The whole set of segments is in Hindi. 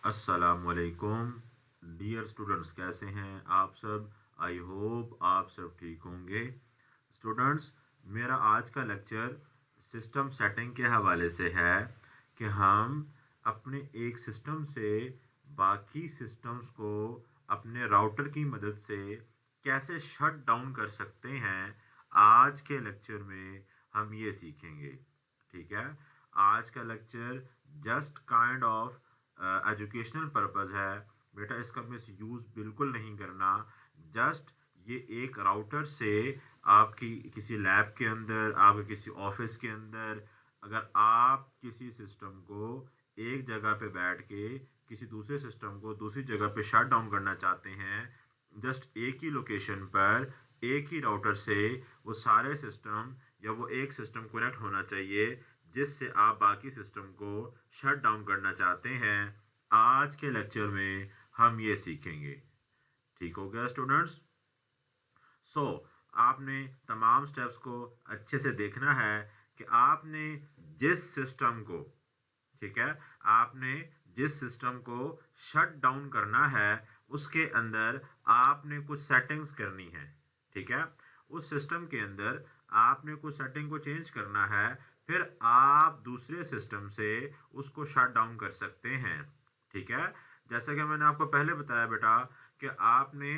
अस्सलामुअलैकुम डियर स्टूडेंट्स, कैसे हैं आप सब। आई होप आप सब ठीक होंगे। स्टूडेंट्स, मेरा आज का लेक्चर सिस्टम सेटिंग के हवाले से है कि हम अपने एक सिस्टम से बाकी सिस्टम्स को अपने राउटर की मदद से कैसे शट डाउन कर सकते हैं। आज के लेक्चर में हम ये सीखेंगे। ठीक है, आज का lecture just kind of educational purpose है बेटा, इसका मिस यूज़ बिल्कुल नहीं करना। जस्ट ये एक राउटर से आपकी किसी लैब के अंदर, आपके किसी ऑफिस के अंदर, अगर आप किसी सिस्टम को एक जगह पे बैठ के किसी दूसरे सिस्टम को दूसरी जगह पे शट डाउन करना चाहते हैं, जस्ट एक ही लोकेशन पर एक ही राउटर से वो सारे सिस्टम या वो एक सिस्टम कनेक्ट होना चाहिए जिससे आप बाकी सिस्टम को शट डाउन करना चाहते हैं। आज के लेक्चर में हम ये सीखेंगे। ठीक हो गया स्टूडेंट्स। सो आपने तमाम स्टेप्स को अच्छे से देखना है कि आपने जिस सिस्टम को, ठीक है, आपने जिस सिस्टम को शट डाउन करना है उसके अंदर आपने कुछ सेटिंग्स करनी है। ठीक है, उस सिस्टम के अंदर आपने कुछ सेटिंग को चेंज करना है, फिर आप दूसरे सिस्टम से उसको शट डाउन कर सकते हैं। ठीक है, जैसा कि मैंने आपको पहले बताया बेटा कि आपने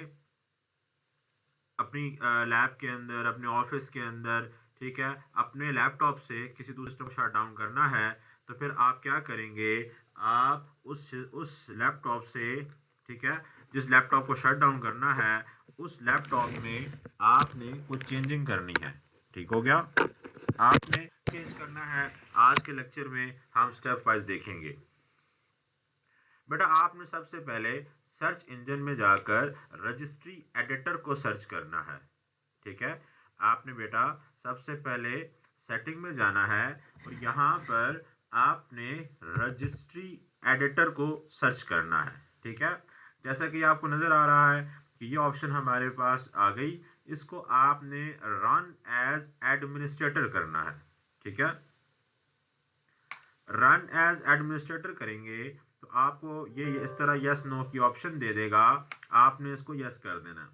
अपनी लैब के अंदर, अपने ऑफिस के अंदर, ठीक है, अपने लैपटॉप से किसी दूसरे सिस्टम को शट डाउन करना है, तो फिर आप क्या करेंगे, आप उस लैपटॉप से, ठीक है, जिस लैपटॉप को शट डाउन करना है उस लैपटॉप में आपने कुछ चेंजिंग करनी है। ठीक हो गया, आपने चेंज करना है। आज के लेक्चर में हम स्टेप वाइज देखेंगे। बेटा आपने सबसे पहले सर्च इंजन में जाकर रजिस्ट्री एडिटर को सर्च करना है। ठीक है, आपने बेटा सबसे पहले सेटिंग में जाना है और यहाँ पर आपने रजिस्ट्री एडिटर को सर्च करना है। ठीक है, जैसा कि आपको नज़र आ रहा है कि ये ऑप्शन हमारे पास आ गई, इसको आपने रन एज एडमिनिस्ट्रेटर करना है। ठीक है, रन एज एडमिनिस्ट्रेटर करेंगे तो आपको ये इस तरह यस नो की ऑप्शन दे देगा, आपने इसको यस कर देना।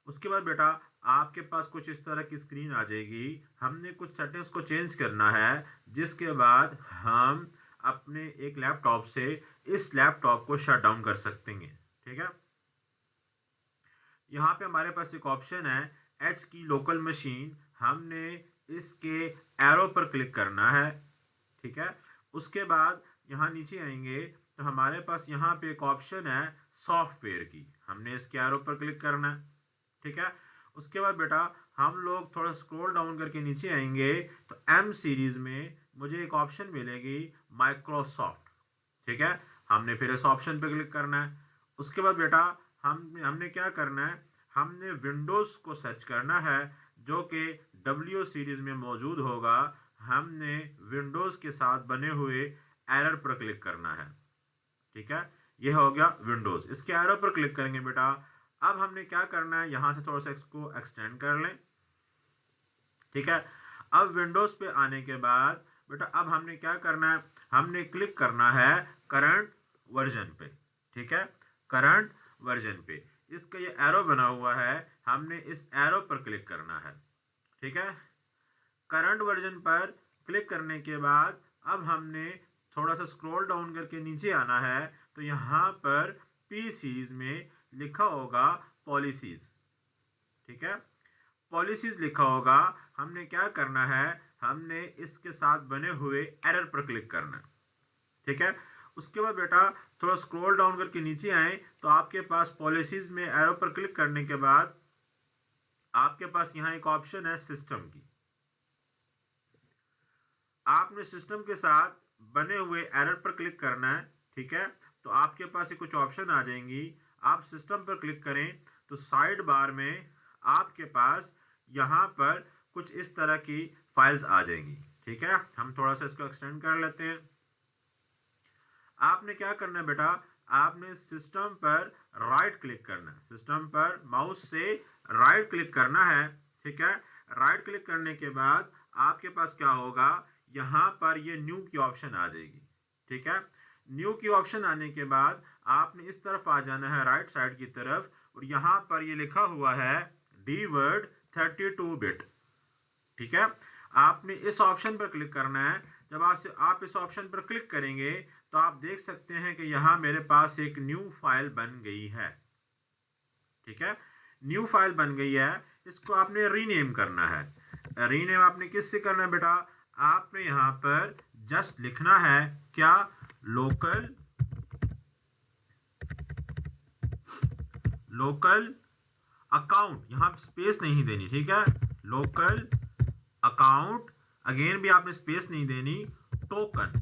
उसके बाद बेटा आपके पास कुछ इस तरह की स्क्रीन आ जाएगी। हमने कुछ सेटिंग्स को चेंज करना है, जिसके बाद हम अपने एक लैपटॉप से इस लैपटॉप को शट डाउन कर सकते हैं। ठीक है, यहाँ पे हमारे पास एक ऑप्शन है एच की लोकल मशीन, हमने इसके एरो पर क्लिक करना है। ठीक है, उसके बाद यहाँ नीचे आएंगे तो हमारे पास यहाँ पे एक ऑप्शन है सॉफ्टवेयर की, हमने इसके एरो पर क्लिक करना है। ठीक है, उसके बाद बेटा हम लोग थोड़ा स्क्रॉल डाउन करके नीचे आएंगे तो एम सीरीज में मुझे एक ऑप्शन मिलेगी माइक्रोसॉफ्ट। ठीक है, हमने फिर इस ऑप्शन पे क्लिक करना है। उसके बाद बेटा हमने क्या करना है, हमने विंडोज को सर्च करना है जो कि डब्ल्यू सीरीज में मौजूद होगा। हमने विंडोज के साथ बने हुए एरर पर क्लिक करना है। ठीक है, यह हो गया विंडोज, इसके एरर पर क्लिक करेंगे बेटा। अब हमने क्या करना है, यहां से थोड़ा सा इसको एक्सटेंड कर लें। ठीक है, अब विंडोज पे आने के बाद बेटा अब हमने क्या करना है, हमने क्लिक करना है करंट वर्जन पे। ठीक है, करंट वर्जन पे इसका ये एरो बना हुआ है, हमने इस एरो पर क्लिक करना है। ठीक है, करंट वर्जन पर क्लिक करने के बाद अब हमने थोड़ा सा स्क्रॉल डाउन करके नीचे आना है तो यहाँ पर पीसीज में लिखा होगा पॉलिसीज। ठीक है, पॉलिसीज लिखा होगा, हमने क्या करना है, हमने इसके साथ बने हुए एरर पर क्लिक करना है। ठीक है, उसके बाद बेटा थोड़ा स्क्रॉल डाउन करके नीचे आए तो आपके पास पॉलिसीज में एरो पर क्लिक करने के बाद आपके पास यहाँ एक ऑप्शन है सिस्टम की, आपने सिस्टम के साथ बने हुए एरर पर क्लिक करना है। ठीक है, तो आपके पास ये कुछ ऑप्शन आ जाएंगी, आप सिस्टम पर क्लिक करें तो साइड बार में आपके पास यहाँ पर कुछ इस तरह की फाइल्स आ जाएंगी। ठीक है, हम थोड़ा सा इसको एक्सटेंड कर लेते हैं। आपने क्या करना है बेटा, आपने सिस्टम पर राइट क्लिक करना है, सिस्टम पर माउस से राइट क्लिक करना है। ठीक है, राइट क्लिक करने के बाद आपके पास क्या होगा, यहाँ पर ये न्यू की ऑप्शन आ जाएगी। ठीक है, न्यू की ऑप्शन आने के बाद आपने इस तरफ आ जाना है राइट साइड की तरफ, और यहाँ पर ये लिखा हुआ है डी वर्ड 32 बिट। ठीक है, आपने इस ऑप्शन पर क्लिक करना है। जब आप इस ऑप्शन पर क्लिक करेंगे तो आप देख सकते हैं कि यहाँ मेरे पास एक न्यू फाइल बन गई है। ठीक है, न्यू फाइल बन गई है, इसको आपने रीनेम करना है। रीनेम आपने किससे करना है बेटा? आपने यहाँ पर जस्ट लिखना है क्या? लोकल अकाउंट, यहाँ स्पेस नहीं देनी। ठीक है, लोकल अकाउंट, अगेन भी आपने स्पेस नहीं देनी, टोकन।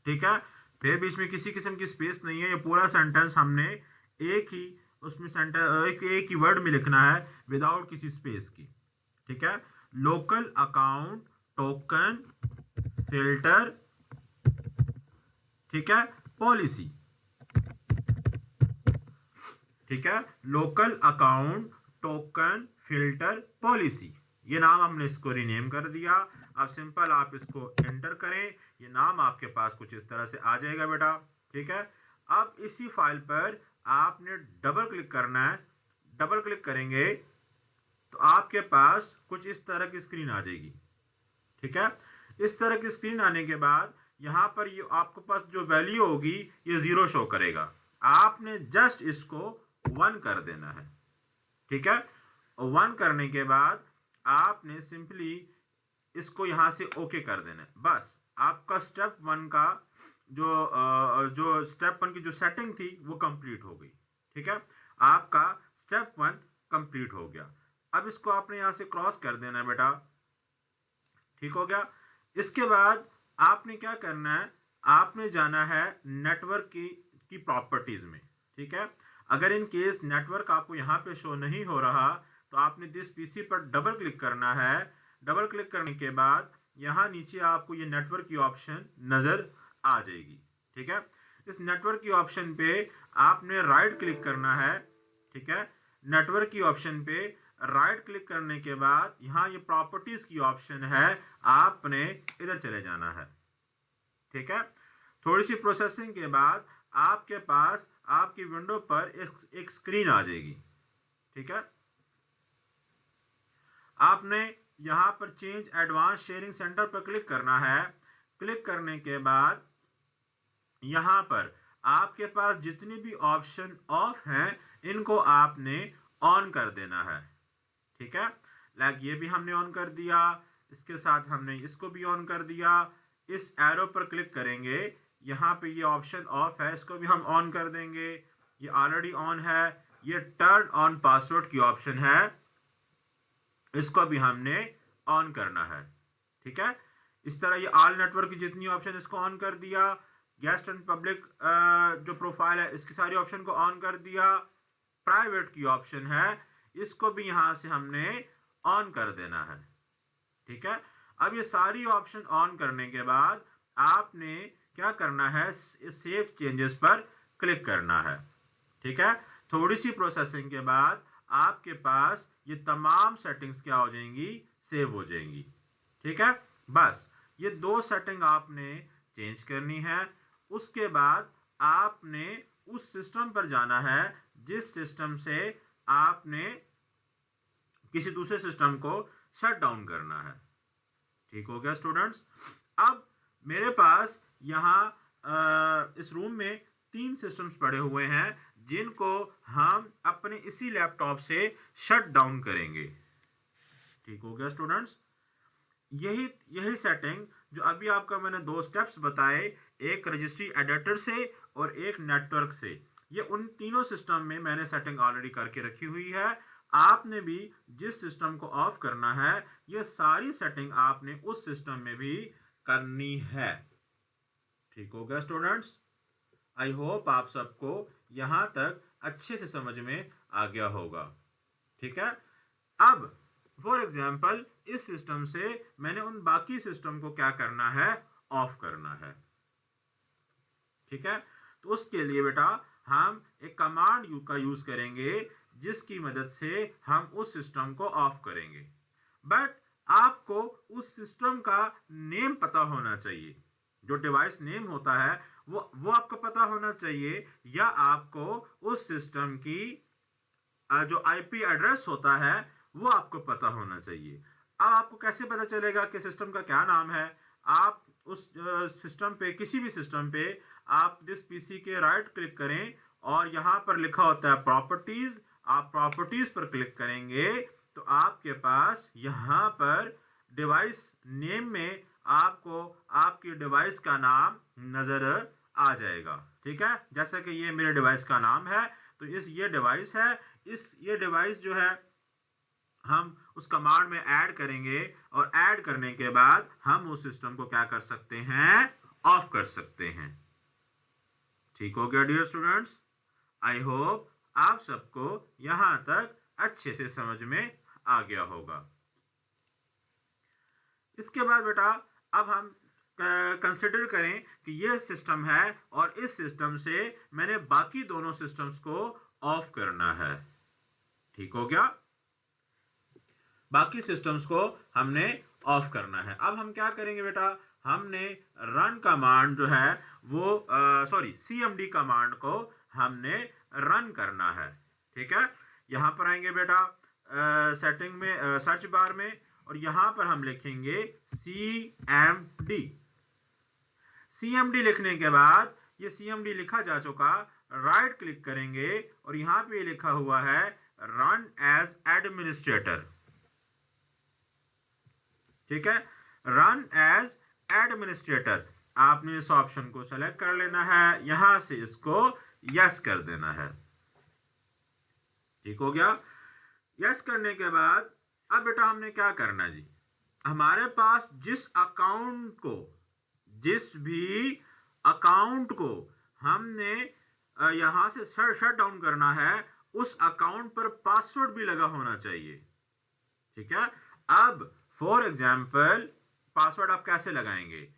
ठीक है, फिर बीच में किसी किस्म की स्पेस नहीं है। ये पूरा सेंटेंस हमने एक ही उसमें एक ही वर्ड में लिखना है विदाउट किसी स्पेस की। ठीक है, लोकल अकाउंट टोकन फिल्टर, ठीक है, पॉलिसी। ठीक है, local account token filter policy, ये नाम हमने इसको रीनेम कर दिया। अब सिंपल आप इसको एंटर करें, ये नाम आपके पास कुछ इस तरह से आ जाएगा बेटा। ठीक है, अब इसी फाइल पर आपने डबल क्लिक करना है। डबल क्लिक करेंगे तो आपके पास कुछ इस तरह की स्क्रीन आ जाएगी। ठीक है, इस तरह की स्क्रीन आने के बाद यहाँ पर ये आपके पास जो वैल्यू होगी ये 0 शो करेगा। आपने जस्ट इसको 1 कर देना है। ठीक है, 1 करने के बाद आपने सिंपली इसको यहां से ओके कर देना है। बस आपका स्टेप 1 का जो स्टेप 1 की जो सेटिंग थी वो कंप्लीट हो गई। ठीक है, आपका स्टेप 1 कंप्लीट हो गया। अब इसको आपने यहां से क्रॉस कर देना है बेटा। ठीक हो गया। इसके बाद आपने क्या करना है, आपने जाना है नेटवर्क की प्रॉपर्टीज में। ठीक है, अगर इन केस नेटवर्क आपको यहाँ पे शो नहीं हो रहा तो आपने दिस पीसी पर डबल क्लिक करना है। डबल क्लिक करने के बाद यहाँ नीचे आपको ये नेटवर्क की ऑप्शन नजर आ जाएगी। ठीक है, इस नेटवर्क की ऑप्शन पे आपने राइट क्लिक करना है। ठीक है, नेटवर्क की ऑप्शन पे राइट क्लिक करने के बाद यहाँ ये प्रॉपर्टीज की ऑप्शन है, आपने इधर चले जाना है। ठीक है, थोड़ी सी प्रोसेसिंग के बाद आपके पास आपकी विंडो पर एक स्क्रीन आ जाएगी। ठीक है, आपने यहां पर चेंज एडवांस शेयरिंग सेंटर पर क्लिक करना है। क्लिक करने के बाद यहां पर आपके पास जितनी भी ऑप्शन ऑफ हैं इनको आपने ऑन कर देना है। ठीक है, लाइक ये भी हमने ऑन कर दिया, इसके साथ हमने इसको भी ऑन कर दिया। इस एरो पर क्लिक करेंगे, यहाँ पे ये ऑप्शन ऑफ है, इसको भी हम ऑन कर देंगे, ये ऑलरेडी ऑन है। ये टर्न ऑन पासवर्ड की ऑप्शन है, इसको भी हमने ऑन करना है। ठीक है, इस तरह ये ऑल नेटवर्क की जितनी ऑप्शन इसको ऑन कर दिया। गेस्ट एंड पब्लिक जो प्रोफाइल है इसकी सारी ऑप्शन को ऑन कर दिया। प्राइवेट की ऑप्शन है, इसको भी यहां से हमने ऑन कर देना है। ठीक है, अब ये सारी ऑप्शन ऑन करने के बाद आपने क्या करना है, सेव चेंजेस पर क्लिक करना है। ठीक है, थोड़ी सी प्रोसेसिंग के बाद आपके पास ये तमाम सेटिंग्स क्या हो जाएंगी, सेव हो जाएंगी। ठीक है, बस ये 2 सेटिंग आपने चेंज करनी है। उसके बाद आपने उस सिस्टम पर जाना है जिस सिस्टम से आपने किसी दूसरे सिस्टम को शट डाउन करना है। ठीक हो गया स्टूडेंट्स। अब मेरे पास यहाँ इस रूम में 3 सिस्टम्स पड़े हुए हैं जिनको हम अपने इसी लैपटॉप से शट डाउन करेंगे। ठीक हो गया स्टूडेंट्स। यही सेटिंग जो अभी आपका मैंने 2 स्टेप्स बताए, एक रजिस्ट्री एडिटर से और एक नेटवर्क से, ये उन तीनों सिस्टम में मैंने सेटिंग ऑलरेडी करके रखी हुई है। आपने भी जिस सिस्टम को ऑफ करना है ये सारी सेटिंग आपने उस सिस्टम में भी करनी है। ठीक हो गया स्टूडेंट्स। आई होप आप सबको यहां तक अच्छे से समझ में आ गया होगा। ठीक है, अब फॉर एग्जाम्पल इस सिस्टम से मैंने उन बाकी सिस्टम को क्या करना है, ऑफ करना है। ठीक है, तो उसके लिए बेटा हम एक कमांड का यूज करेंगे जिसकी मदद से हम उस सिस्टम को ऑफ करेंगे। बट आपको उस सिस्टम का नेम पता होना चाहिए। जो डिवाइस नेम होता है वो आपको पता होना चाहिए, या आपको उस सिस्टम की जो आईपी एड्रेस होता है वो आपको पता होना चाहिए। अब आपको कैसे पता चलेगा कि सिस्टम का क्या नाम है? आप उस सिस्टम पे, किसी भी सिस्टम पे आप दिस पीसी के राइट क्लिक करें और यहाँ पर लिखा होता है प्रॉपर्टीज। आप प्रॉपर्टीज पर क्लिक करेंगे तो आपके पास यहाँ पर डिवाइस नेम में आपको आपकी डिवाइस का नाम नजर आ जाएगा। ठीक है, जैसे कि ये मेरे डिवाइस का नाम है, तो ये डिवाइस है, ये डिवाइस जो है हम उस कमांड में ऐड करेंगे और ऐड करने के बाद हम उस सिस्टम को क्या कर सकते हैं? ऑफ कर सकते हैं। ठीक हो गया डियर स्टूडेंट्स? आई होप आप सबको यहां तक अच्छे से समझ में आ गया होगा। इसके बाद बेटा अब हम कंसिडर करें कि यह सिस्टम है और इस सिस्टम से मैंने बाकी दोनों सिस्टम्स को ऑफ करना है। ठीक हो गया? बाकी सिस्टम्स को हमने ऑफ करना है। अब हम क्या करेंगे बेटा? हमने रन कमांड जो है वो सीएमडी कमांड को हमने रन करना है। ठीक है, यहां पर आएंगे बेटा सेटिंग में, सर्च बार में, और यहां पर हम लिखेंगे सीएमडी। सीएमडी लिखने के बाद ये सीएमडी लिखा जा चुका, राइट क्लिक करेंगे और यहां पे लिखा हुआ है रन एज एडमिनिस्ट्रेटर। ठीक है, रन एज एडमिनिस्ट्रेटर। आपने इस ऑप्शन को सेलेक्ट कर लेना है, यहां से इसको यस कर देना है। ठीक हो गया? यस करने के बाद अब बेटा हमने क्या करना जी? हमारे पास जिस भी अकाउंट को हमने यहां से शट डाउन करना है, उस अकाउंट पर पासवर्ड भी लगा होना चाहिए। ठीक है, अब फॉर एग्जाम्पल पासवर्ड आप कैसे लगाएंगे?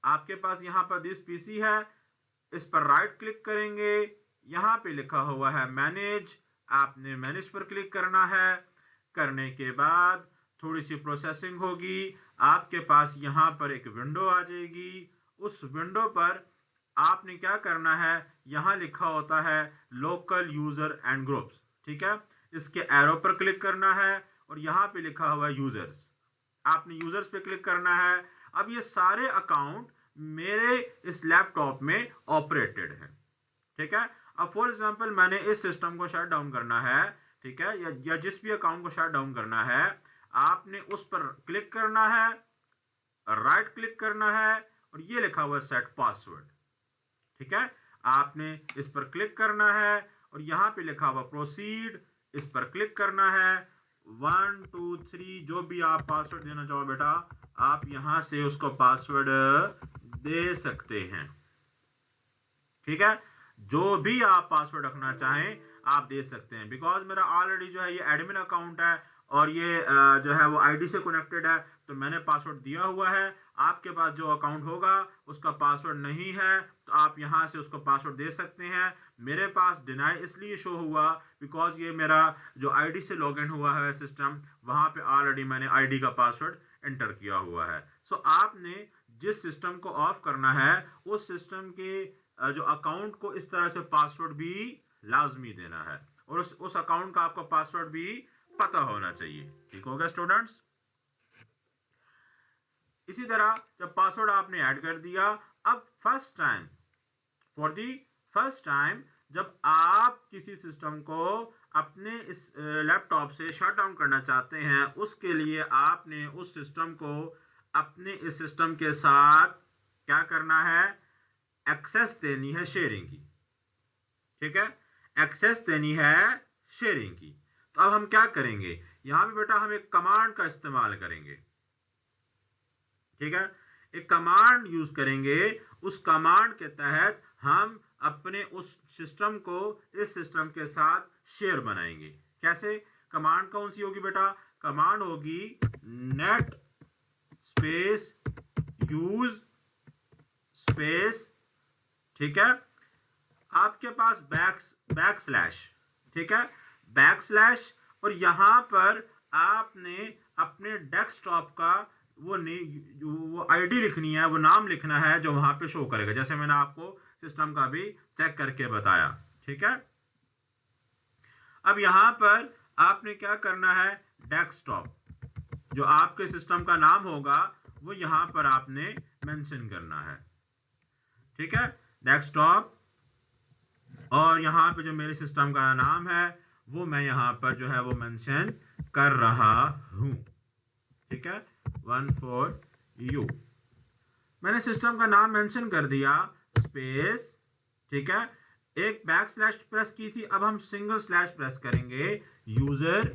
आपके पास यहां पर दिस पीसी है, इस पर राइट क्लिक करेंगे, यहां पे लिखा हुआ है मैनेज, आपने मैनेज पर क्लिक करना है। करने के बाद थोड़ी सी प्रोसेसिंग होगी, आपके पास यहां पर एक विंडो आ जाएगी। उस विंडो पर आपने क्या करना है? यहां लिखा होता है लोकल यूजर एंड ग्रुप्स। ठीक है, इसके एरो पर क्लिक करना है और यहां पे लिखा हुआ है यूजर्स, आपने यूजर्स पे क्लिक करना है। अब ये सारे अकाउंट मेरे इस लैपटॉप में ऑपरेटेड है। ठीक है, अब फॉर एग्जांपल मैंने इस सिस्टम को शट डाउन करना है, ठीक है, या जिस भी अकाउंट को शट डाउन करना है, आपने उस पर क्लिक करना है, राइट क्लिक करना है और ये लिखा हुआ है सेट पासवर्ड। ठीक है, आपने इस पर क्लिक करना है और यहां पे लिखा हुआ प्रोसीड, इस पर क्लिक करना है। 1 2 3 जो भी आप पासवर्ड देना चाहो बेटा, आप यहां से उसको पासवर्ड दे सकते हैं। ठीक है, जो भी आप पासवर्ड रखना चाहें आप दे सकते हैं। बिकॉज मेरा ऑलरेडी जो है ये एडमिन अकाउंट है और ये जो है वो आईडी से कनेक्टेड है, तो मैंने पासवर्ड दिया हुआ है। आपके पास जो अकाउंट होगा उसका पासवर्ड नहीं है तो आप यहां से उसको पासवर्ड दे सकते हैं। मेरे पास डिनाई इसलिए शो हुआ बिकॉज ये मेरा जो आईडी से लॉगिन हुआ है सिस्टम, वहां पे ऑलरेडी मैंने आईडी का पासवर्ड एंटर किया हुआ है। सो आपने जिस सिस्टम को ऑफ करना है उस सिस्टम के जो अकाउंट को इस तरह से पासवर्ड भी लाजमी देना है और उस अकाउंट का आपको पासवर्ड भी पता होना चाहिए। ठीक होगा स्टूडेंट्स? इसी तरह जब पासवर्ड आपने ऐड कर दिया, अब फॉर दी फर्स्ट टाइम जब आप किसी सिस्टम को अपने इस लैपटॉप से शट डाउन करना चाहते हैं, उसके लिए आपने उस सिस्टम को अपने इस सिस्टम के साथ क्या करना है? एक्सेस देनी है शेयरिंग की। ठीक है, एक्सेस देनी है शेयरिंग की। तो अब हम क्या करेंगे? यहां पे बेटा हम एक कमांड का इस्तेमाल करेंगे। ठीक है, एक कमांड यूज करेंगे। उस कमांड के तहत हम अपने उस सिस्टम को इस सिस्टम के साथ शेयर बनाएंगे। कैसे? कमांड कौन सी होगी बेटा? कमांड होगी नेट स्पेस यूज स्पेस, ठीक है, आपके पास बैकस्लैश, ठीक है, बैकस्लैश, और यहां पर आपने अपने डेस्कटॉप का वो आईडी लिखनी है, वो नाम लिखना है जो वहां पे शो करेगा, जैसे मैंने आपको सिस्टम का भी चेक करके बताया। ठीक है, अब यहां पर आपने क्या करना है, डेस्कटॉप जो आपके सिस्टम का नाम होगा वो यहां पर आपने मेंशन करना है। ठीक है, डेस्कटॉप, और यहां पे जो मेरे सिस्टम का नाम है वो मैं यहां पर जो है वो मेंशन कर रहा हूं। ठीक है, 14U मैंने सिस्टम का नाम मेंशन कर दिया, स्पेस। ठीक है, एक बैक स्लैश प्रेस की थी, अब हम सिंगल स्लैश प्रेस करेंगे, यूजर।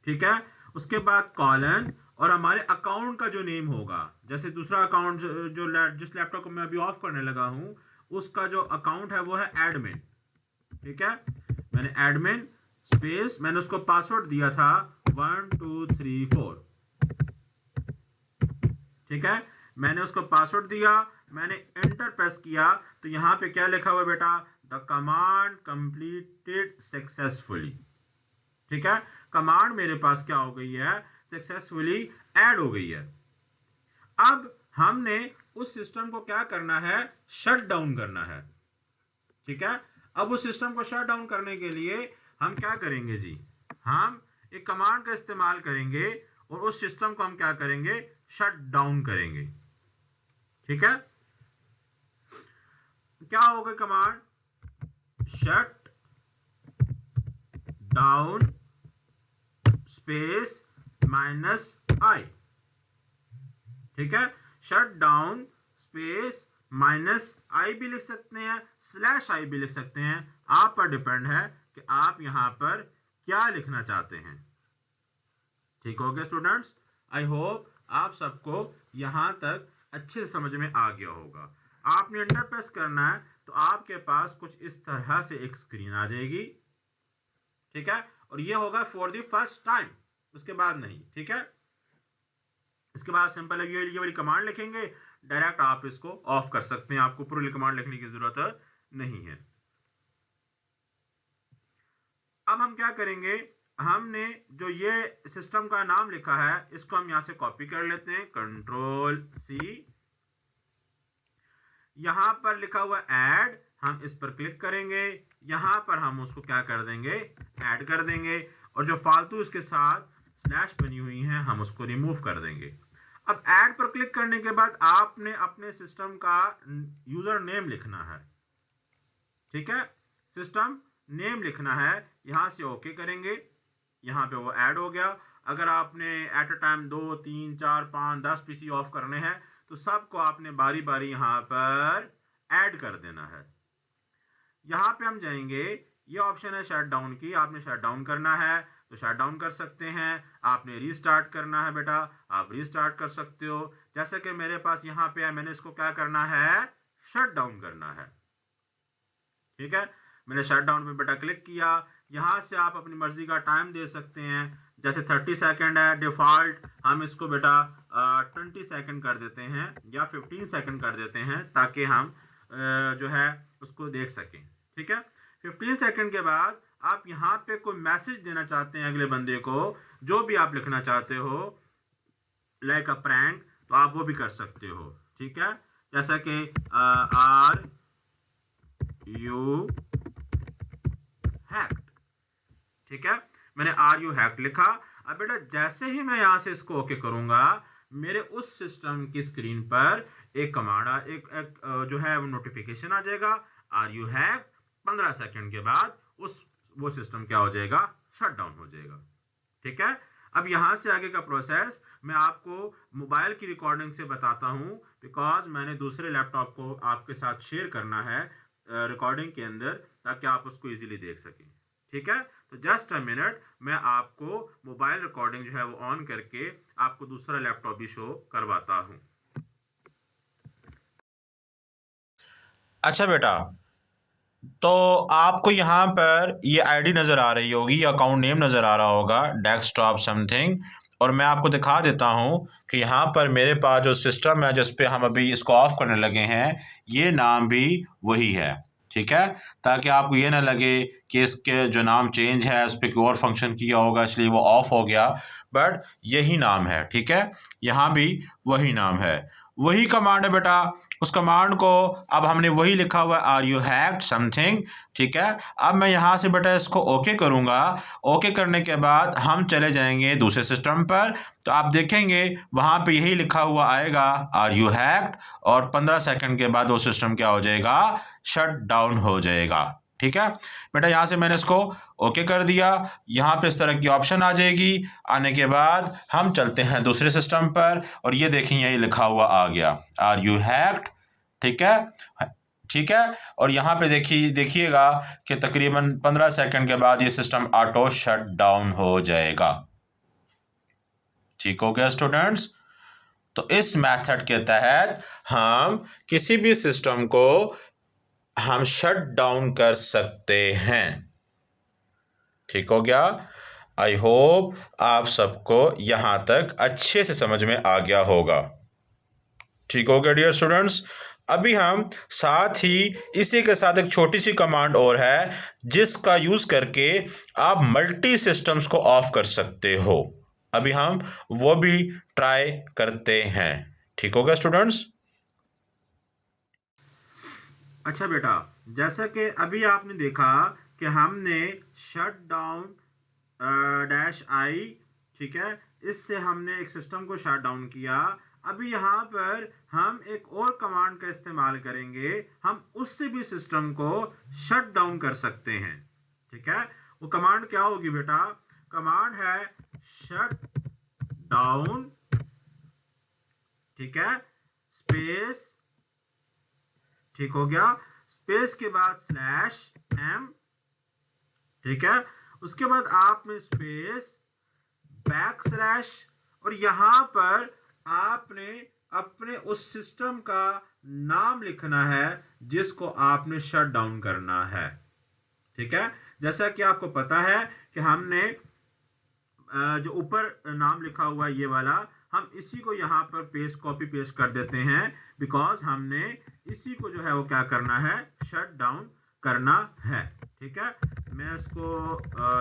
ठीक है, उसके बाद कॉलन, और हमारे अकाउंट का जो नेम होगा, जैसे दूसरा अकाउंट जिस लैपटॉप को मैं अभी ऑफ करने लगा हूं उसका जो अकाउंट है वो है एडमिन। ठीक है, मैंने एडमिन स्पेस, मैंने उसको पासवर्ड दिया था 1234। ठीक है, मैंने उसको पासवर्ड दिया, मैंने एंटर प्रेस किया, तो यहां पे क्या लिखा हुआ बेटा, द कमांड कंप्लीटेड सक्सेसफुली। ठीक है, कमांड मेरे पास क्या हो गई है, सक्सेसफुली ऐड हो गई है। अब हमने उस सिस्टम को क्या करना है, शट डाउन करना है। ठीक है, अब उस सिस्टम को शट डाउन करने के लिए हम क्या करेंगे जी, हम एक कमांड का इस्तेमाल करेंगे और उस सिस्टम को हम क्या करेंगे, शट डाउन करेंगे। ठीक है, क्या होगा command, shut down space -i। ठीक है, शट डाउन स्पेस -i भी लिख सकते हैं, /i भी लिख सकते हैं, आप पर डिपेंड है कि आप यहां पर क्या लिखना चाहते हैं। ठीक हो गया स्टूडेंट्स, आई होप आप सबको यहां तक अच्छे से समझ में आ गया होगा। आपने एंटर प्रेस करना है तो आपके पास कुछ इस तरह से एक स्क्रीन आ जाएगी। ठीक है, और ये होगा फॉर द फर्स्ट टाइम, उसके बाद नहीं। ठीक है, इसके बाद सिंपल ये वाली कमांड लिखेंगे, डायरेक्ट आप इसको ऑफ कर सकते हैं, आपको पूरी कमांड लिखने की जरूरत नहीं है। अब हम क्या करेंगे, हमने जो ये सिस्टम का नाम लिखा है इसको हम यहां से कॉपी कर लेते हैं, Ctrl+C। यहां पर लिखा हुआ ऐड, हम इस पर क्लिक करेंगे, यहां पर हम उसको क्या कर देंगे, ऐड कर देंगे, और जो फालतू इसके साथ स्लैश बनी हुई हैं हम उसको रिमूव कर देंगे। अब ऐड पर क्लिक करने के बाद आपने अपने सिस्टम का यूजर नेम लिखना है। ठीक है, सिस्टम नेम लिखना है, यहां से ओके करेंगे, यहां पे वो ऐड हो गया। अगर आपने at a time 2, 3, 4, 5, 10 PC of करने हैं तो सबको आपने बारी बारी यहां पर ऐड कर देना है। यहां पे हम जाएंगे, ये ऑप्शन है शट डाउन की, आपने शट डाउन करना है तो शट डाउन कर सकते हैं, आपने रीस्टार्ट करना है बेटा आप रीस्टार्ट कर सकते हो। जैसे कि मेरे पास यहां पे है, मैंने इसको क्या करना है, शट डाउन करना है। ठीक है, मैंने शट डाउन पे बेटा क्लिक किया, यहां से आप अपनी मर्जी का टाइम दे सकते हैं, जैसे 30 सेकंड है डिफॉल्ट, हम इसको बेटा 20 सेकंड कर देते हैं या 15 सेकंड कर देते हैं ताकि हम जो है उसको देख सकें। ठीक है, 15 सेकंड के बाद आप यहाँ पे कोई मैसेज देना चाहते हैं अगले बंदे को, जो भी आप लिखना चाहते हो, लाइक अ प्रैंक, तो आप वो भी कर सकते हो। ठीक है, जैसा कि आर यू हैक्ड। ठीक है, मैंने आर यू हैक्ड लिखा। अब बेटा जैसे ही मैं यहां से इसको ओके करूंगा, मेरे उस सिस्टम की स्क्रीन पर एक कमांड एक जो है वो नोटिफिकेशन आ जाएगा, आर यू हैक्ड। 15 सेकंड के बाद वो सिस्टम क्या हो जाएगा, शट डाउन हो जाएगा। ठीक है, अब यहां से आगे का प्रोसेस मैं आपको मोबाइल की रिकॉर्डिंग से बताता हूं, बिकॉज मैंने दूसरे लैपटॉप को आपके साथ शेयर करना है रिकॉर्डिंग के अंदर, ताकि आप उसको इजीली देख सकें। ठीक है, तो जस्ट अ मिनट, मैं आपको मोबाइल रिकॉर्डिंग जो है वो ऑन करके आपको दूसरा लैपटॉप भी शो करवाता हूं। अच्छा बेटा, तो आपको यहाँ पर ये आईडी नज़र आ रही होगी, अकाउंट नेम नज़र आ रहा होगा, डेस्कटॉप समथिंग, और मैं आपको दिखा देता हूँ कि यहाँ पर मेरे पास जो सिस्टम है जिस पे हम अभी इसको ऑफ़ करने लगे हैं, ये नाम भी वही है। ठीक है, ताकि आपको ये ना लगे कि इसके जो नाम चेंज है उस पर कोई और फंक्शन किया होगा इसलिए वो ऑफ़ हो गया। बट यही नाम है, ठीक है, यहाँ भी वही नाम है, वही कमांड है बेटा। उस कमांड को अब हमने वही लिखा हुआ है, आर यू हैक्ड समथिंग, ठीक है। अब मैं यहाँ से बेटा इसको ओके करूँगा। ओके करने के बाद हम चले जाएंगे दूसरे सिस्टम पर, तो आप देखेंगे वहाँ पे यही लिखा हुआ आएगा, आर यू हैक्ड, और 15 सेकंड के बाद वो सिस्टम क्या हो जाएगा, शट डाउन हो जाएगा, ठीक है बेटा। यहाँ से मैंने इसको ओके कर दिया। यहाँ पे इस तरह की ऑप्शन आ जाएगी। आने के बाद हम चलते हैं दूसरे सिस्टम पर, और ये देखें यही लिखा हुआ आ गया, आर यू हैक्ड, ठीक है, ठीक है। और यहाँ पे देखिएगा कि तकरीबन 15 सेकंड के बाद ये सिस्टम ऑटो शट डाउन हो जाएगा। ठीक हो गया स्टूडेंट्स। तो इस मेथड के तहत हम किसी भी सिस्टम को हम शट डाउन कर सकते हैं। ठीक हो गया। आई होप आप सबको यहाँ तक अच्छे से समझ में आ गया होगा। ठीक हो गया डियर स्टूडेंट्स। अभी हम साथ ही इसी के साथ एक छोटी सी कमांड और है जिसका यूज़ करके आप मल्टी सिस्टम्स को ऑफ कर सकते हो। अभी हम वो भी ट्राई करते हैं। ठीक हो गया स्टूडेंट्स। अच्छा बेटा, जैसा कि अभी आपने देखा कि हमने शट डाउन डैश आई, ठीक है, इससे हमने एक सिस्टम को शट डाउन किया। अभी यहाँ पर हम एक और कमांड का इस्तेमाल करेंगे, हम उससे भी सिस्टम को शट डाउन कर सकते हैं। ठीक है, वो कमांड क्या होगी बेटा? कमांड है शट डाउन, ठीक है, स्पेस, ठीक हो गया, स्पेस के बाद /m, ठीक है, उसके बाद आपने स्पेस / और यहां पर आपने अपने उस सिस्टम का नाम लिखना है जिसको आपने शट डाउन करना है। ठीक है, जैसा कि आपको पता है कि हमने जो ऊपर नाम लिखा हुआ है ये वाला, हम इसी को यहाँ पर कॉपी पेस्ट कर देते हैं, बिकॉज हमने इसी को जो है वो क्या करना है, शट डाउन करना है। ठीक है, मैं इसको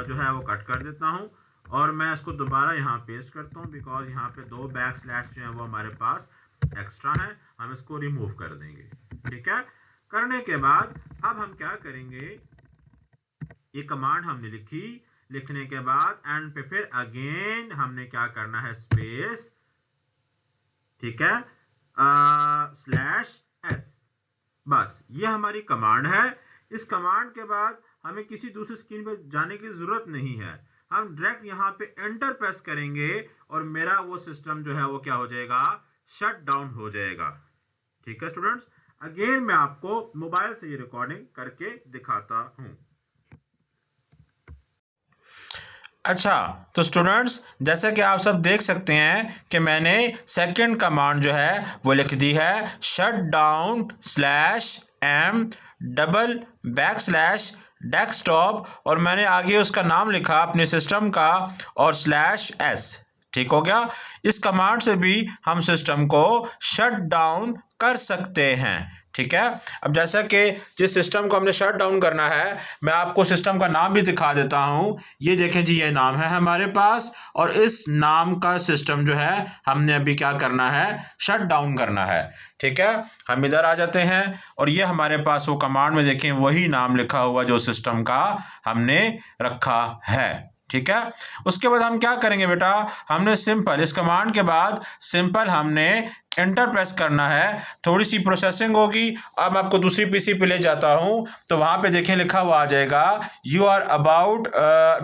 जो है वो कट कर देता हूँ और मैं इसको दोबारा यहाँ पेस्ट करता हूँ, बिकॉज यहाँ पे 2 बैकस्लैश जो है वो हमारे पास एक्स्ट्रा है, हम इसको रिमूव कर देंगे। ठीक है, करने के बाद अब हम क्या करेंगे, ये कमांड हमने लिखने के बाद एंड पे फिर अगेन हमने क्या करना है, स्पेस, ठीक है, /s, बस ये हमारी कमांड है। इस कमांड के बाद हमें किसी दूसरी स्क्रीन पे जाने की जरूरत नहीं है, हम डायरेक्ट यहाँ पे एंटर प्रेस करेंगे और मेरा वो सिस्टम जो है वो क्या हो जाएगा, शट डाउन हो जाएगा। ठीक है स्टूडेंट्स, अगेन मैं आपको मोबाइल से ये रिकॉर्डिंग करके दिखाता हूँ। अच्छा, तो स्टूडेंट्स जैसा कि आप सब देख सकते हैं कि मैंने सेकंड कमांड जो है वो लिख दी है, शट डाउन /m /डेस्कटॉप, और मैंने आगे उसका नाम लिखा अपने सिस्टम का और /s। ठीक हो गया। इस कमांड से भी हम सिस्टम को शट डाउन कर सकते हैं। ठीक है, अब जैसा कि जिस सिस्टम को हमने शट डाउन करना है, मैं आपको सिस्टम का नाम भी दिखा देता हूं। ये देखें जी, ये नाम है हमारे पास, और इस नाम का सिस्टम जो है हमने अभी क्या करना है, शट डाउन करना है। ठीक है, हम इधर आ जाते हैं और ये हमारे पास वो कमांड में देखें वही नाम लिखा हुआ जो सिस्टम का हमने रखा है। ठीक है, उसके बाद हम क्या करेंगे बेटा, हमने सिंपल इस कमांड के बाद सिंपल हमने एंटर प्रेस करना है। थोड़ी सी प्रोसेसिंग होगी। अब मैं आपको दूसरी पीसी पे ले जाता हूं, तो वहां पे देखें लिखा हुआ आ जाएगा, you are about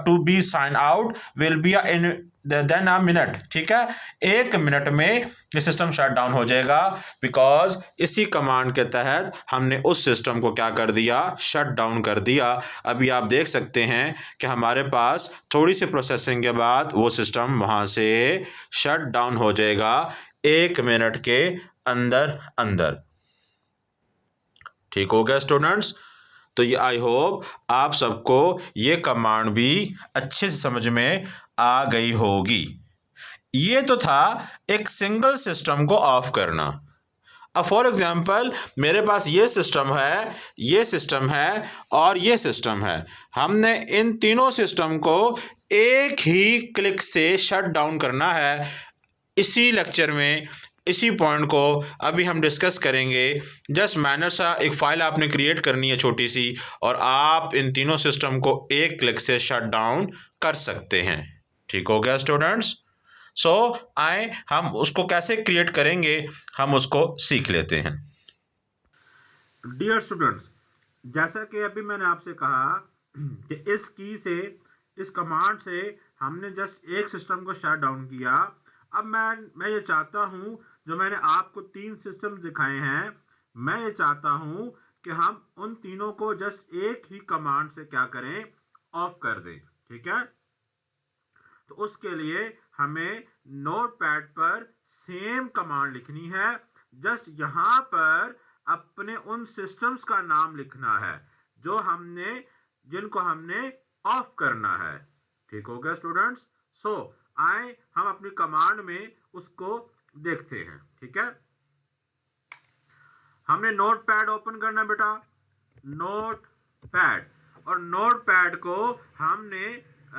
to be sign out, will be in then a minute. ठीक है, 1 मिनट में ये सिस्टम शट डाउन हो जाएगा, बिकॉज इसी कमांड के तहत हमने उस सिस्टम को क्या कर दिया, शट डाउन कर दिया। अभी आप देख सकते हैं कि हमारे पास थोड़ी सी प्रोसेसिंग के बाद वो सिस्टम वहां से शट डाउन हो जाएगा 1 मिनट के अंदर अंदर। ठीक हो गया स्टूडेंट्स। तो ये आई होप आप सबको ये कमांड भी अच्छे से समझ में आ गई होगी। ये तो था एक सिंगल सिस्टम को ऑफ करना। अब फॉर एग्जांपल मेरे पास ये सिस्टम है और ये सिस्टम है। हमने इन तीनों सिस्टम को एक ही क्लिक से शट डाउन करना है। इसी लेक्चर में इसी पॉइंट को अभी हम डिस्कस करेंगे। जस्ट मैनर सा एक फ़ाइल आपने क्रिएट करनी है छोटी सी, और आप इन तीनों सिस्टम को एक क्लिक से शट डाउन कर सकते हैं। ठीक हो गया स्टूडेंट्स? सो आए हम उसको कैसे क्रिएट करेंगे, हम उसको सीख लेते हैं। डियर स्टूडेंट्स, जैसा कि अभी मैंने आपसे कहा कि इस की से, इस कमांड से हमने जस्ट एक सिस्टम को शट डाउन किया। अब मैं ये चाहता हूँ, जो मैंने आपको 3 सिस्टम दिखाए हैं, मैं ये चाहता हूँ कि हम उन तीनों को जस्ट एक ही कमांड से क्या करें, ऑफ कर दें। ठीक है? तो उसके लिए हमें नोटपैड पर सेम कमांड लिखनी है। जस्ट यहाँ पर अपने उन सिस्टम्स का नाम लिखना है जिनको हमने ऑफ करना है। ठीक हो गया स्टूडेंट्स? सो आए हम अपनी कमांड में उसको देखते हैं। ठीक है, हमने नोटपैड ओपन करना बेटा, नोटपैड, और नोटपैड को हमने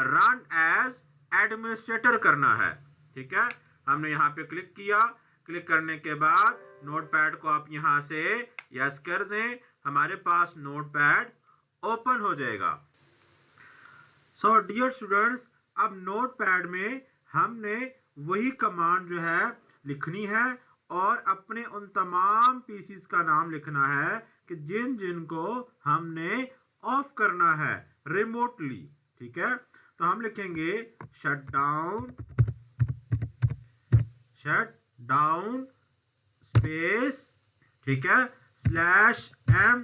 रन एज एडमिनिस्ट्रेटर करना है। ठीक है, हमने यहाँ पे क्लिक किया। क्लिक करने के बाद नोटपैड को आप यहाँ से यस कर दें, हमारे पास नोटपैड ओपन हो जाएगा। सो डियर स्टूडेंट्स, अब नोटपैड में हमने वही कमांड जो है लिखनी है और अपने उन तमाम पीसीस का नाम लिखना है कि जिन को हमने ऑफ करना है रिमोटली। ठीक है, तो हम लिखेंगे शट डाउन स्पेस, ठीक है, /m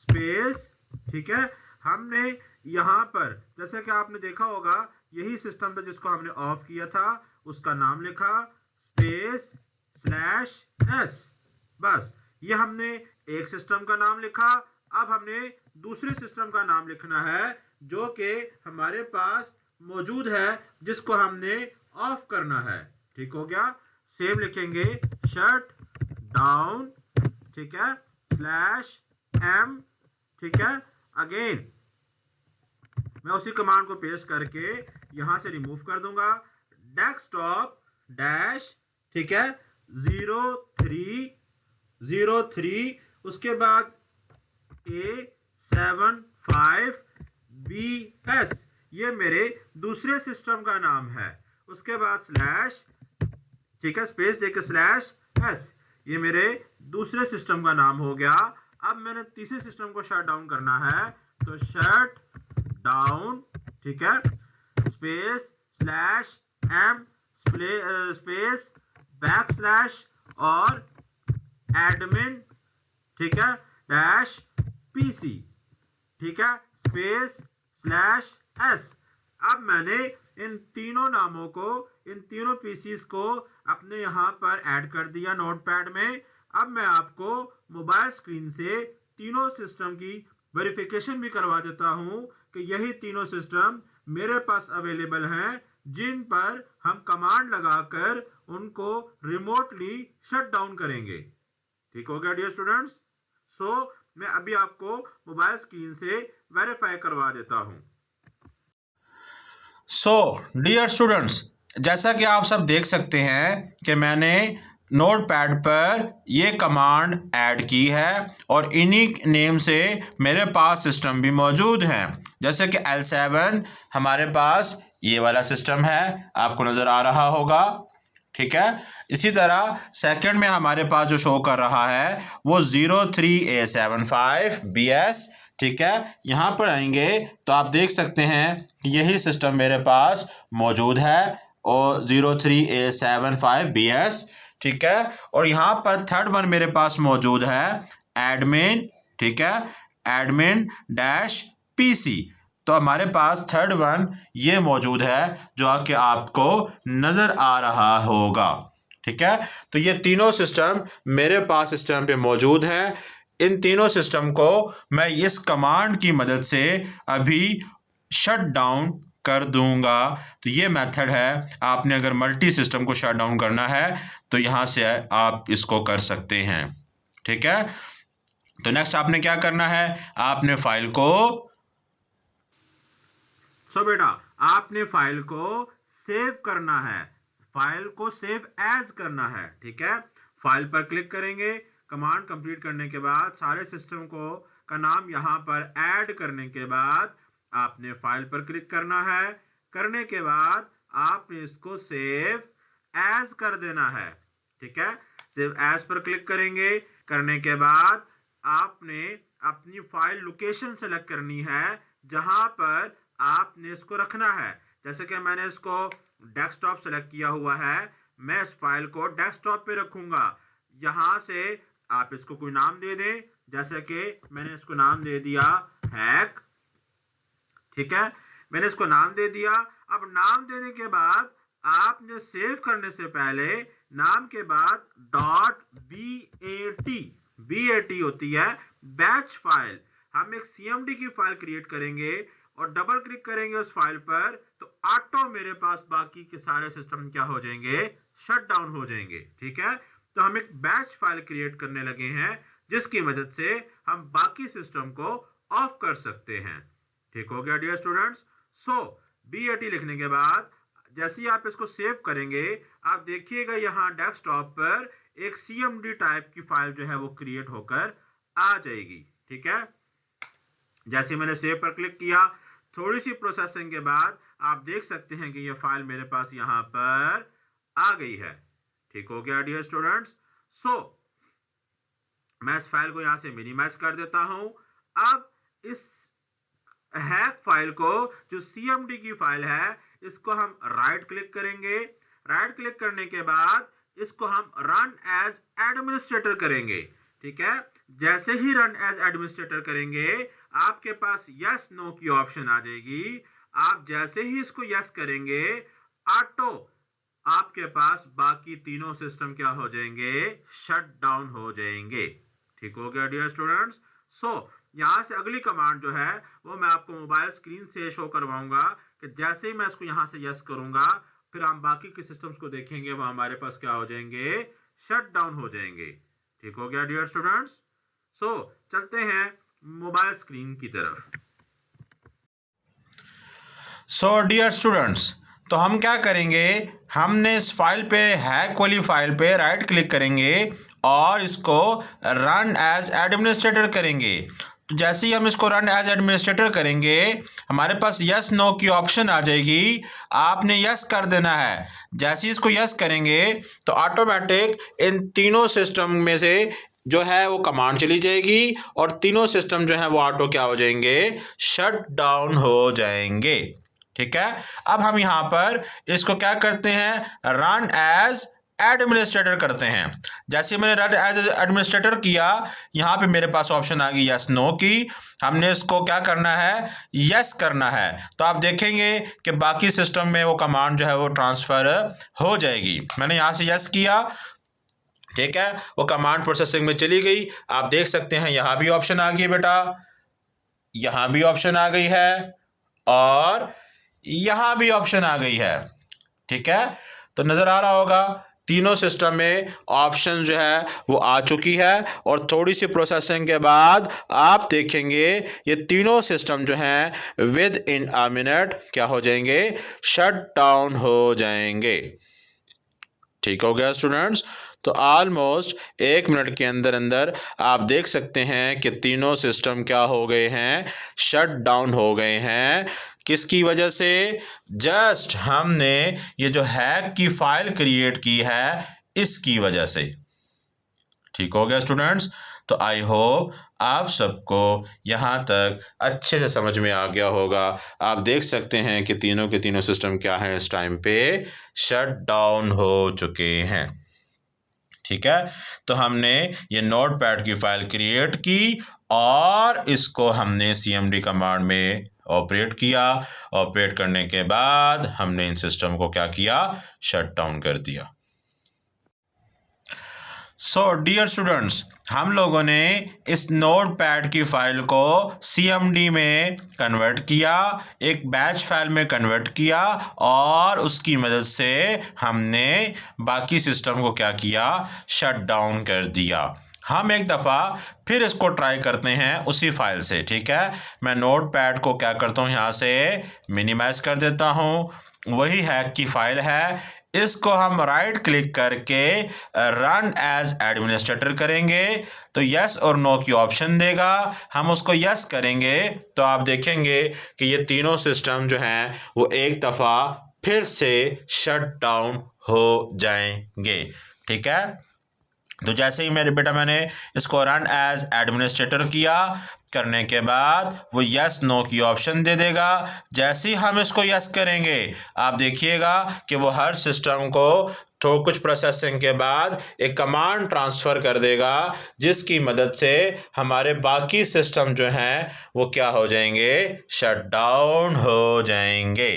स्पेस। ठीक है, हमने यहाँ पर जैसे कि आपने देखा होगा यही सिस्टम था जिसको हमने ऑफ किया था, उसका नाम लिखा स्पेस /s। बस ये हमने एक सिस्टम का नाम लिखा। अब हमने दूसरे सिस्टम का नाम लिखना है जो कि हमारे पास मौजूद है, जिसको हमने ऑफ करना है। ठीक हो गया? सेम लिखेंगे शट डाउन, ठीक है, /m। ठीक है, अगेन मैं उसी कमांड को पेस्ट करके यहां से रिमूव कर दूंगा। डेस्कटॉप डैश, ठीक है, 0303, उसके बाद A75BS, ये मेरे दूसरे सिस्टम का नाम है। उसके बाद /, ठीक है, स्पेस देके /s, ये मेरे दूसरे सिस्टम का नाम हो गया। अब मैंने तीसरे सिस्टम को शट डाउन करना है, तो शट डाउन, ठीक है, स्पेस /m स्पेस / और एडमिन, ठीक है, -PC, ठीक है, स्पेस /s। अब मैंने इन तीनों नामों को, इन तीनों पीसीस को अपने यहाँ पर ऐड कर दिया नोटपैड में। अब मैं आपको मोबाइल स्क्रीन से तीनों सिस्टम की वेरिफिकेशन भी करवा देता हूँ कि यही तीनों सिस्टम मेरे पास अवेलेबल हैं, जिन पर हम कमांड लगाकर उनको रिमोटली शट डाउन करेंगे। ठीक हो गया डियर स्टूडेंट्स? सो मैं अभी आपको मोबाइल स्क्रीन से वेरीफाई करवा देता हूँ। सो डियर स्टूडेंट्स, जैसा कि आप सब देख सकते हैं कि मैंने नोटपैड पर ये कमांड ऐड की है और इन्हीं नेम से मेरे पास सिस्टम भी मौजूद हैं। जैसे कि L7 हमारे पास ये वाला सिस्टम है, आपको नज़र आ रहा होगा। ठीक है, इसी तरह सेकंड में हमारे पास जो शो कर रहा है वो 03A75BS। ठीक है, यहाँ पर आएंगे तो आप देख सकते हैं कि यही सिस्टम मेरे पास मौजूद है और 03A75BS। ठीक है, और यहाँ पर थर्ड वन मेरे पास मौजूद है एडमिन, ठीक है, एडमिन -PC। तो हमारे पास थर्ड वन ये मौजूद है जो कि आपको नज़र आ रहा होगा। ठीक है, तो ये तीनों सिस्टम मेरे पास सिस्टम पे मौजूद हैं। इन तीनों सिस्टम को मैं इस कमांड की मदद से अभी शट डाउन कर दूंगा। तो ये मेथड है, आपने अगर मल्टी सिस्टम को शट डाउन करना है तो यहाँ से आप इसको कर सकते हैं। ठीक है। तो नेक्स्ट आपने क्या करना है, आपने फाइल को बेटा आपने फाइल को सेव करना है, फाइल को सेव एज करना है। ठीक है, फाइल पर क्लिक करेंगे। कमांड कंप्लीट करने के बाद सारे सिस्टम को का नाम यहां पर ऐड करने के बाद आपने फाइल पर क्लिक करना है। करने के बाद आपने इसको सेव एज कर देना है। ठीक है, सेव एज पर क्लिक करेंगे। करने के बाद आपने अपनी फाइल लोकेशन सेलेक्ट करनी है जहां पर आपने इसको रखना है। जैसे कि मैंने इसको डेस्कटॉप सेलेक्ट किया हुआ है, मैं इस फाइल को डेस्कटॉप पे रखूंगा। यहां से आप इसको कोई नाम दे दें, जैसे कि मैंने इसको नाम दे दिया हैक। ठीक है, मैंने इसको नाम दे दिया। अब नाम देने के बाद आपने सेव करने से पहले नाम के बाद .bat होती है बैच फाइल। हम एक CMD की फाइल क्रिएट करेंगे और डबल क्लिक करेंगे उस फाइल पर, तो ऑटो मेरे पास बाकी के सारे सिस्टम क्या हो जाएंगे, शट डाउन हो जाएंगे। ठीक है, तो हम एक बैच फाइल क्रिएट करने लगे हैं जिसकी मदद से हम बाकी सिस्टम को ऑफ कर सकते हैं। ठीक हो गया डियर स्टूडेंट्स। BAT लिखने के बाद जैसे ही आप इसको सेव करेंगे, आप देखिएगा यहाँ डेस्कटॉप पर एक CMD टाइप की फाइल जो है वो क्रिएट होकर आ जाएगी। ठीक है, जैसे मैंने सेव पर क्लिक किया, थोड़ी सी प्रोसेसिंग के बाद आप देख सकते हैं कि ये फाइल मेरे पास यहाँ पर आ गई है। ठीक हो गया डियर स्टूडेंट्स। मैं इस फाइल को यहाँ से मिनिमाइज कर देता हूं। अब इस हैक फाइल को, जो CMD की फाइल है, इसको हम राइट क्लिक करेंगे। राइट क्लिक करने के बाद इसको हम रन एज एडमिनिस्ट्रेटर करेंगे। ठीक है, जैसे ही रन एज एडमिनिस्ट्रेटर करेंगे आपके पास यस नो की ऑप्शन आ जाएगी। आप जैसे ही इसको यस करेंगे, ऑटो आपके पास बाकी तीनों सिस्टम क्या हो जाएंगे, शट डाउन हो जाएंगे। ठीक हो गया डियर स्टूडेंट्स। यहां से अगली कमांड जो है वो मैं आपको मोबाइल स्क्रीन से शो करवाऊंगा कि जैसे ही मैं इसको यहां से यस करूंगा, फिर हम बाकी के सिस्टम्स को देखेंगे, वो हमारे पास क्या हो जाएंगे, शट डाउन हो जाएंगे। ठीक हो गया डियर स्टूडेंट्स। चलते हैं मोबाइल स्क्रीन की तरफ। डियर स्टूडेंट्स, तो हम क्या करेंगे, हमने इस फाइल पे, हैक वाली फाइल पे राइट क्लिक करेंगे और इसको रन एज एडमिनिस्ट्रेटर करेंगे। तो जैसे ही हम इसको रन एज एडमिनिस्ट्रेटर करेंगे, हमारे पास यस नो की ऑप्शन आ जाएगी। आपने यस कर देना है। जैसे ही इसको यस करेंगे तो ऑटोमेटिक इन तीनों सिस्टम में से जो है वो कमांड चली जाएगी और तीनों सिस्टम जो है वो ऑटो क्या हो जाएंगे, शट डाउन हो जाएंगे। ठीक है, अब हम यहाँ पर इसको क्या करते हैं, रन एज एडमिनिस्ट्रेटर करते हैं। जैसे मैंने रन एज एडमिनिस्ट्रेटर किया, यहाँ पे मेरे पास ऑप्शन आ गई यस नो की। हमने इसको क्या करना है, यस करना है। तो आप देखेंगे कि बाकी सिस्टम में वो कमांड जो है वो ट्रांसफर हो जाएगी। मैंने यहाँ से यस किया, ठीक है, वो कमांड प्रोसेसिंग में चली गई। आप देख सकते हैं यहाँ भी ऑप्शन आ गई बेटा, यहाँ भी ऑप्शन आ गई है और यहाँ भी ऑप्शन आ गई है। ठीक है, तो नज़र आ रहा होगा तीनों सिस्टम में ऑप्शन जो है वो आ चुकी है और थोड़ी सी प्रोसेसिंग के बाद आप देखेंगे ये तीनों सिस्टम जो हैं विद इन अ मिनट क्या हो जाएंगे, शट डाउन हो जाएंगे। ठीक हो गया स्टूडेंट्स। तो ऑलमोस्ट 1 मिनट के अंदर अंदर आप देख सकते हैं कि तीनों सिस्टम क्या हो गए हैं, शट डाउन हो गए हैं। किसकी वजह से, जस्ट हमने ये जो हैक की फाइल क्रिएट की है इसकी वजह से। ठीक हो गया स्टूडेंट्स। तो आई होप आप सबको यहाँ तक अच्छे से समझ में आ गया होगा। आप देख सकते हैं कि तीनों के तीनों सिस्टम क्या हैं, इस टाइम पे शट डाउन हो चुके हैं। ठीक है, तो हमने ये नोटपैड की फाइल क्रिएट की और इसको हमने CMD कमांड में ऑपरेट किया। ऑपरेट करने के बाद हमने इन सिस्टम को क्या किया, शट डाउन कर दिया। डियर स्टूडेंट्स, हम लोगों ने इस नोटपैड की फाइल को CMD में कन्वर्ट किया, एक बैच फाइल में कन्वर्ट किया और उसकी मदद से हमने बाकी सिस्टम को क्या किया, शट डाउन कर दिया। हम एक दफ़ा फिर इसको ट्राई करते हैं उसी फाइल से, ठीक है। मैं नोट पैड को क्या करता हूँ, यहाँ से मिनिमाइज़ कर देता हूँ। वही हैक की फाइल है, इसको हम राइट क्लिक करके रन एज एडमिनिस्ट्रेटर करेंगे तो यस और नो की ऑप्शन देगा। हम उसको यस करेंगे तो आप देखेंगे कि ये तीनों सिस्टम जो हैं वो एक दफ़ा फिर से शट डाउन हो जाएंगे, ठीक है। तो जैसे ही मेरे बेटा मैंने इसको रन एज एडमिनिस्ट्रेटर किया, करने के बाद वो यस नो की ऑप्शन दे देगा। जैसे ही हम इसको यस करेंगे आप देखिएगा कि वो हर सिस्टम को तो कुछ प्रोसेसिंग के बाद एक कमांड ट्रांसफ़र कर देगा, जिसकी मदद से हमारे बाकी सिस्टम जो हैं वो क्या हो जाएंगे, शट डाउन हो जाएंगे,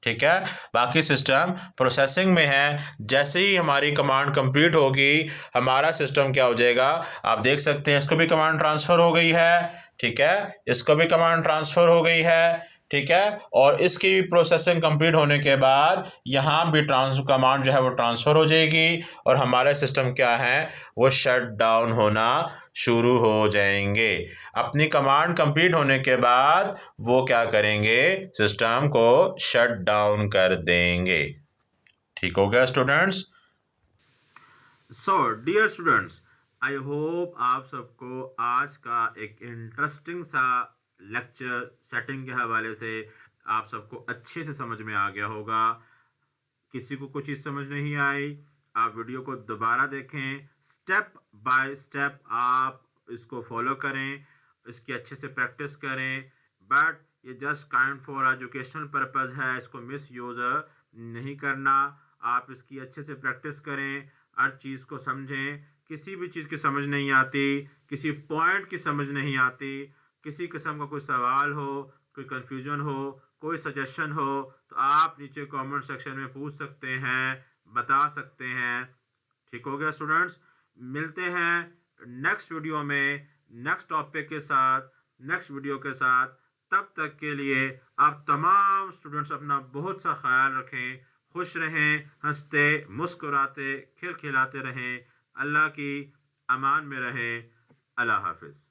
ठीक है। बाकी सिस्टम प्रोसेसिंग में है। जैसे ही हमारी कमांड कंप्लीट होगी हमारा सिस्टम क्या हो जाएगा, आप देख सकते हैं इसको भी कमांड ट्रांसफ़र हो गई है, ठीक है। इसको भी कमांड ट्रांसफ़र हो गई है, ठीक है। और इसकी भी प्रोसेसिंग कंप्लीट होने के बाद यहाँ भी कमांड जो है वो ट्रांसफ़र हो जाएगी और हमारे सिस्टम क्या है वो शट डाउन होना शुरू हो जाएंगे। अपनी कमांड कंप्लीट होने के बाद वो क्या करेंगे, सिस्टम को शट डाउन कर देंगे। ठीक हो गया students. So dear students, I hope आप सबको आज का एक इंटरेस्टिंग सा लेक्चर सेटिंग के हवाले से आप सबको अच्छे से समझ में आ गया होगा। किसी को कुछ चीज़ समझ नहीं आई, आप वीडियो को दोबारा देखें, स्टेप बाय स्टेप आप इसको फॉलो करें, इसकी अच्छे से प्रैक्टिस करें। बट ये just kind for educational purpose है, इसको मिस यूज़ नहीं करना। आप इसकी अच्छे से प्रैक्टिस करें, हर चीज़ को समझें। किसी भी चीज़ की समझ नहीं आती, किसी पॉइंट की समझ नहीं आती, किसी किस्म का कोई सवाल हो, कोई कन्फ्यूजन हो, कोई सजेशन हो, तो आप नीचे कमेंट सेक्शन में पूछ सकते हैं, बता सकते हैं। ठीक हो गया स्टूडेंट्स। मिलते हैं नेक्स्ट वीडियो में नेक्स्ट टॉपिक के साथ, नेक्स्ट वीडियो के साथ। तब तक के लिए आप तमाम स्टूडेंट्स अपना बहुत सा ख्याल रखें, खुश रहें, हंसते मुस्कुराते खिलखिलाते रहें, अल्लाह की अमान में रहें। अल्लाह हाफिज़।